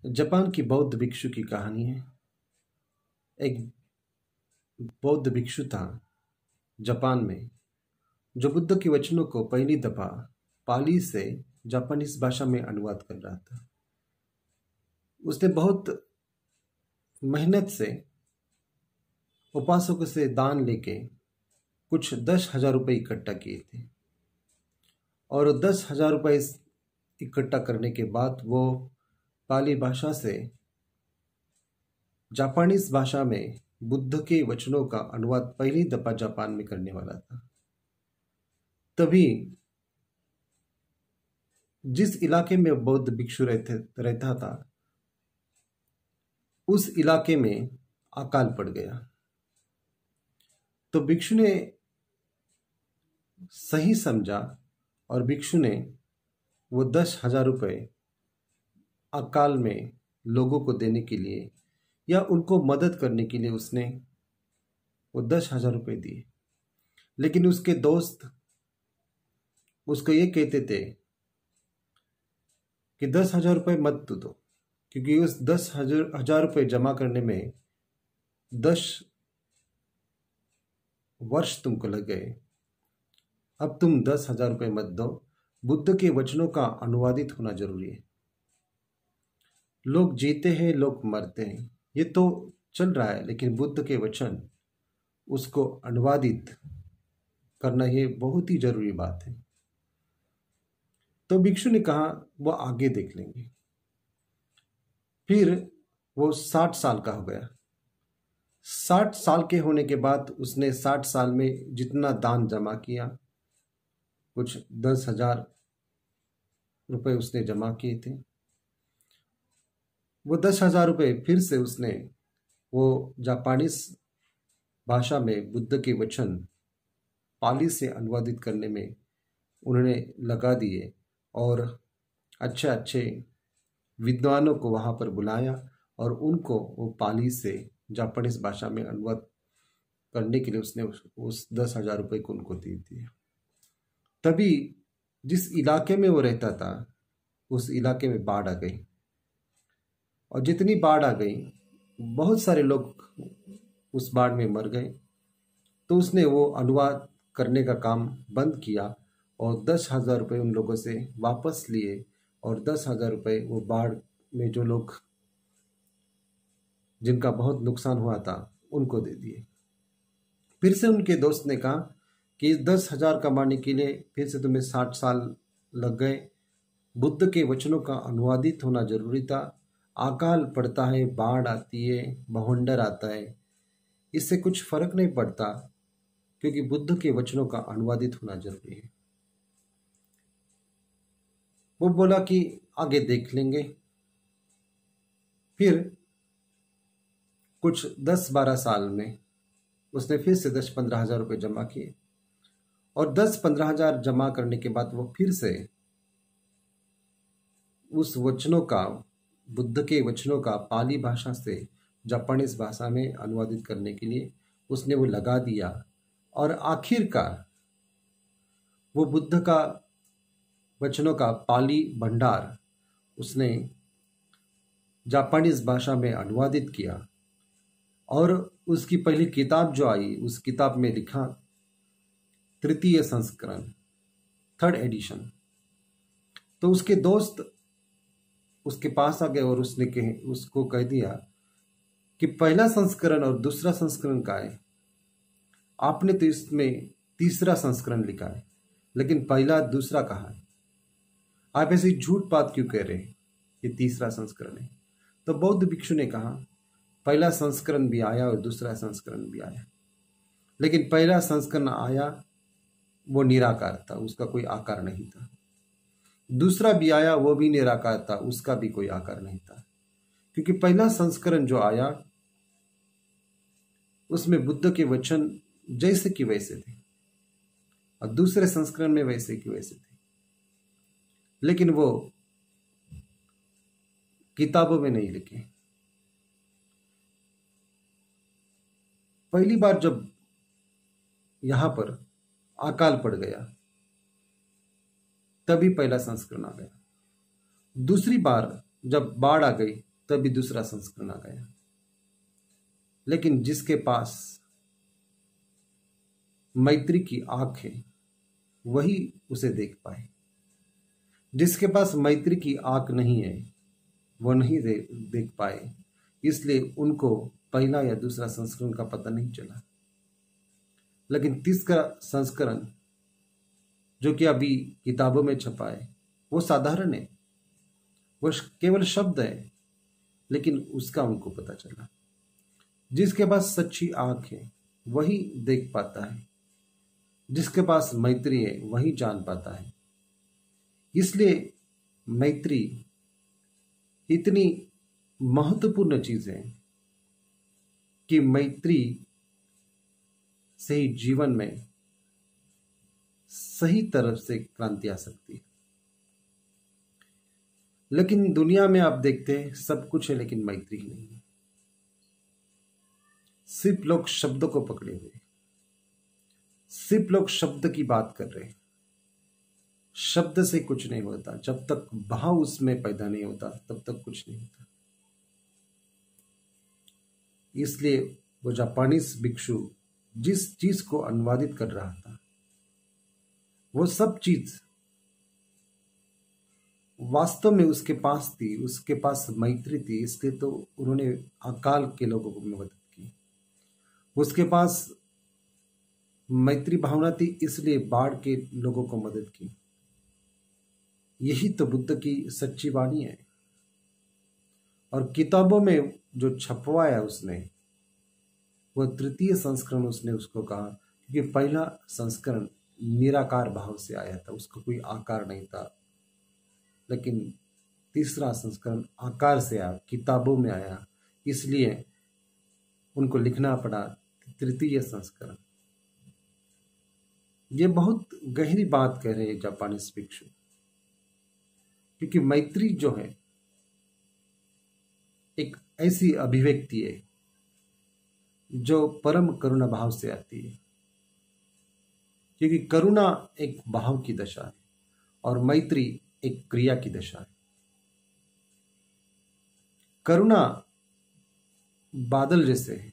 Japan की बौद्ध भिक्षु की कहानी है। एक बौद्ध भिक्षु था जापान में, जो बुद्ध के वचनों को पहली दफा पाली से जापानीज भाषा में अनुवाद कर रहा था। उसने बहुत मेहनत से उपासकों से दान लेके कुछ 10,000 रुपये इकट्ठा किए थे, और 10,000 रुपये इकट्ठा करने के बाद वो पाली भाषा से जापानीज भाषा में बुद्ध के वचनों का अनुवाद पहली दफा जापान में करने वाला था। तभी जिस इलाके में बौद्ध भिक्षु रहता था, उस इलाके में अकाल पड़ गया। तो भिक्षु ने सही समझा और भिक्षु ने वो 10,000 रुपये अकाल में लोगों को देने के लिए या उनको मदद करने के लिए उसने वो 10,000 रुपये दिए। लेकिन उसके दोस्त उसको ये कहते थे कि 10,000 रुपये मत दो, क्योंकि उस 10,000 रुपये जमा करने में 10 वर्ष तुमको लग गए। अब तुम 10,000 रुपये मत दो, बुद्ध के वचनों का अनुवादित होना जरूरी है। लोग जीते हैं, लोग मरते हैं, ये तो चल रहा है, लेकिन बुद्ध के वचन उसको अनुवादित करना ये बहुत ही जरूरी बात है। तो भिक्षु ने कहा वो आगे देख लेंगे। फिर वो 60 साल का हो गया। 60 साल के होने के बाद उसने 60 साल में जितना दान जमा किया, कुछ 10,000 रुपये उसने जमा किए थे, वो 10,000 रुपये फिर से उसने वो जापानीज भाषा में बुद्ध के वचन पाली से अनुवादित करने में उन्होंने लगा दिए, और अच्छे अच्छे विद्वानों को वहाँ पर बुलाया और उनको वो पाली से जापानीज भाषा में अनुवाद करने के लिए उसने उस 10,000 रुपये को उनको दे दिए। तभी जिस इलाके में वो रहता था, उस इलाके में बाढ़ आ गई, और जितनी बाढ़ आ गई बहुत सारे लोग उस बाढ़ में मर गए। तो उसने वो अनुवाद करने का काम बंद किया और 10,000 रुपये उन लोगों से वापस लिए, और 10,000 रुपये वो बाढ़ में जो लोग जिनका बहुत नुकसान हुआ था उनको दे दिए। फिर से उनके दोस्त ने कहा कि 10,000 कमाने के लिए फिर से तुम्हें 60 साल लग गए। बुद्ध के वचनों का अनुवादित होना जरूरी था। अकाल पड़ता है, बाढ़ आती है, बवंडर आता है, इससे कुछ फर्क नहीं पड़ता, क्योंकि बुद्ध के वचनों का अनुवादित होना जरूरी है। वो बोला कि आगे देख लेंगे। फिर कुछ 10-12 साल में उसने फिर से 10-15 हजार रुपये जमा किए, और 10-15 हजार जमा करने के बाद वो फिर से उस वचनों का, बुद्ध के वचनों का पाली भाषा से जापानीज भाषा में अनुवादित करने के लिए उसने वो लगा दिया, और आखिरकार वो बुद्ध का वचनों का पाली भंडार उसने जापानीज भाषा में अनुवादित किया। और उसकी पहली किताब जो आई, उस किताब में लिखा तृतीय संस्करण, 3rd एडिशन। तो उसके दोस्त उसके पास आ गए और उसको कह दिया कि पहला संस्करण और दूसरा संस्करण का है, आपने तो इसमें तीसरा संस्करण लिखा है, लेकिन पहला दूसरा कहाँ है? आप ऐसी झूठ बात क्यों कह रहे हैं? ये तीसरा संस्करण है। तो बौद्ध भिक्षु ने कहा पहला संस्करण भी आया और दूसरा संस्करण भी आया, लेकिन पहला संस्करण आया वो निराकार था, उसका कोई आकार नहीं था। दूसरा भी आया, वो भी निराकार था, उसका भी कोई आकार नहीं था। क्योंकि पहला संस्करण जो आया उसमें बुद्ध के वचन जैसे कि वैसे थे, और दूसरे संस्करण में वैसे कि वैसे थे, लेकिन वो किताबों में नहीं लिखे। पहली बार जब यहां पर अकाल पड़ गया, तभी पहला संस्करण आ गया। दूसरी बार जब बाढ़ आ गई, तभी दूसरा संस्करण आ गया। लेकिन जिसके पास मैत्री की आंख है वही उसे देख पाए। जिसके पास मैत्री की आंख नहीं है वो नहीं देख पाए, इसलिए उनको पहला या दूसरा संस्करण का पता नहीं चला। लेकिन तीसरा संस्करण जो कि अभी किताबों में छपा है वो साधारण है, वो केवल शब्द है, लेकिन उसका उनको पता चला। जिसके पास सच्ची आंख है वही देख पाता है, जिसके पास मैत्री है वही जान पाता है। इसलिए मैत्री इतनी महत्वपूर्ण चीज है कि मैत्री से ही जीवन में सही तरफ से क्रांति आ सकती है। लेकिन दुनिया में आप देखते हैं सब कुछ है लेकिन मैत्री ही नहीं है। सिर्फ लोग शब्दों को पकड़े हुए, सिर्फ लोग शब्द की बात कर रहे हैं। शब्द से कुछ नहीं होता, जब तक भाव उसमें पैदा नहीं होता तब तक कुछ नहीं होता। इसलिए वो जापानीज भिक्षु जिस चीज को अनुवादित कर रहा था वो सब चीज वास्तव में उसके पास थी, उसके पास मैत्री थी, इसलिए तो उन्होंने अकाल के लोगों को मदद की। उसके पास मैत्री भावना थी इसलिए बाढ़ के लोगों को मदद की। यही तो बुद्ध की सच्ची वाणी है। और किताबों में जो छपवाया उसने वो तृतीय संस्करण उसने उसको कहा, क्योंकि पहला संस्करण निराकार भाव से आया था, उसको कोई आकार नहीं था। लेकिन तीसरा संस्करण आकार से आया, किताबों में आया, इसलिए उनको लिखना पड़ा तृतीय संस्करण। ये बहुत गहरी बात कह रहे हैं जापानीज भिक्षु, क्योंकि मैत्री जो है एक ऐसी अभिव्यक्ति है जो परम करुणा भाव से आती है, क्योंकि करुणा एक भाव की दशा है और मैत्री एक क्रिया की दशा है। करुणा बादल जैसे है,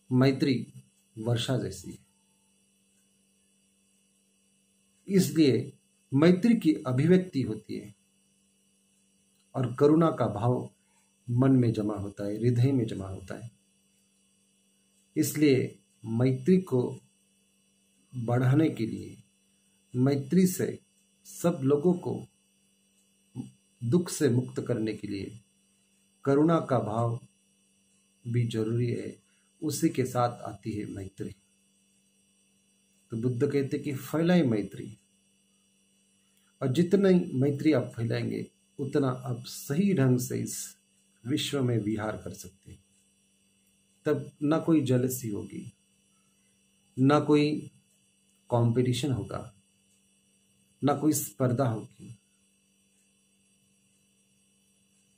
मैत्री वर्षा जैसी है। इसलिए मैत्री की अभिव्यक्ति होती है और करुणा का भाव मन में जमा होता है, हृदय में जमा होता है। इसलिए मैत्री को बढ़ाने के लिए, मैत्री से सब लोगों को दुख से मुक्त करने के लिए करुणा का भाव भी जरूरी है, उसी के साथ आती है मैत्री। तो बुद्ध कहते कि फैलाए मैत्री, और जितना मैत्री आप फैलाएंगे उतना आप सही ढंग से इस विश्व में विहार कर सकते हैं। तब ना कोई जेलसी होगी, ना कोई कंपटीशन होगा, ना कोई स्पर्धा होगी,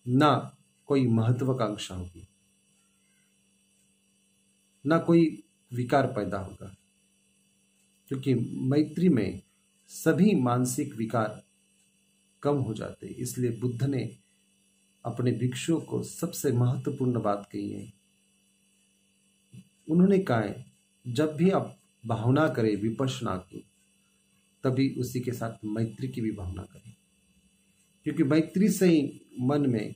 ना कोई महत्वाकांक्षा होगी, ना कोई विकार पैदा होगा, क्योंकि मैत्री में सभी मानसिक विकार कम हो जाते। इसलिए बुद्ध ने अपने भिक्षुओं को सबसे महत्वपूर्ण बात कही है। उन्होंने कहा है जब भी आप भावना करें विपश्यना की, तभी उसी के साथ मैत्री की भी भावना करें, क्योंकि मैत्री से ही मन में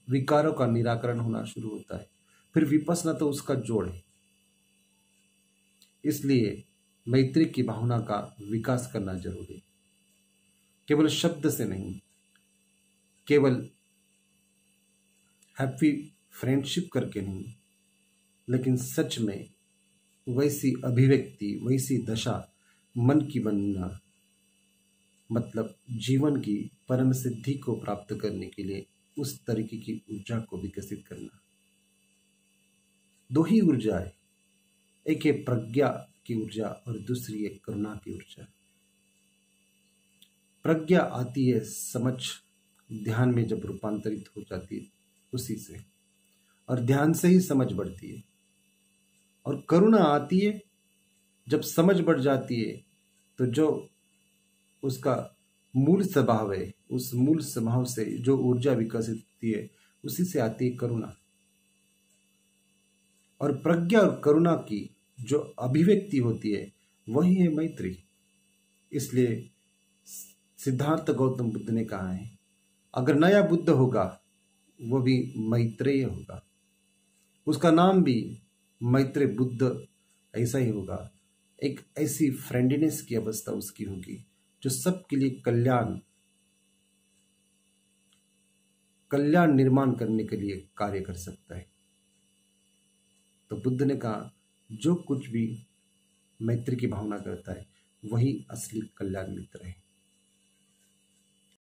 विकारों का निराकरण होना शुरू होता है। फिर विपश्यना तो उसका जोड़ है। इसलिए मैत्री की भावना का विकास करना जरूरी है, केवल शब्द से नहीं, केवल हैप्पी फ्रेंडशिप करके नहीं, लेकिन सच में वैसी अभिव्यक्ति, वैसी दशा मन की बनना, मतलब जीवन की परम सिद्धि को प्राप्त करने के लिए उस तरीके की ऊर्जा को विकसित करना। दो ही ऊर्जा है, एक है प्रज्ञा की ऊर्जा और दूसरी है करुणा की ऊर्जा। प्रज्ञा आती है समझ, ध्यान में जब रूपांतरित हो जाती है उसी से, और ध्यान से ही समझ बढ़ती है। और करुणा आती है जब समझ बढ़ जाती है, तो जो उसका मूल स्वभाव है उस मूल स्वभाव से जो ऊर्जा विकसित होती है उसी से आती है करुणा। और प्रज्ञा और करुणा की जो अभिव्यक्ति होती है वही है मैत्री। इसलिए सिद्धार्थ गौतम बुद्ध ने कहा है, अगर नया बुद्ध होगा वो भी मैत्रेय होगा, उसका नाम भी मैत्रेय बुद्ध ऐसा ही होगा। एक ऐसी फ्रेंडनेस की अवस्था उसकी होगी जो सबके लिए कल्याण निर्माण करने के लिए कार्य कर सकता है। तो बुद्ध ने कहा, जो कुछ भी मैत्री की भावना करता है वही असली कल्याण मित्र है।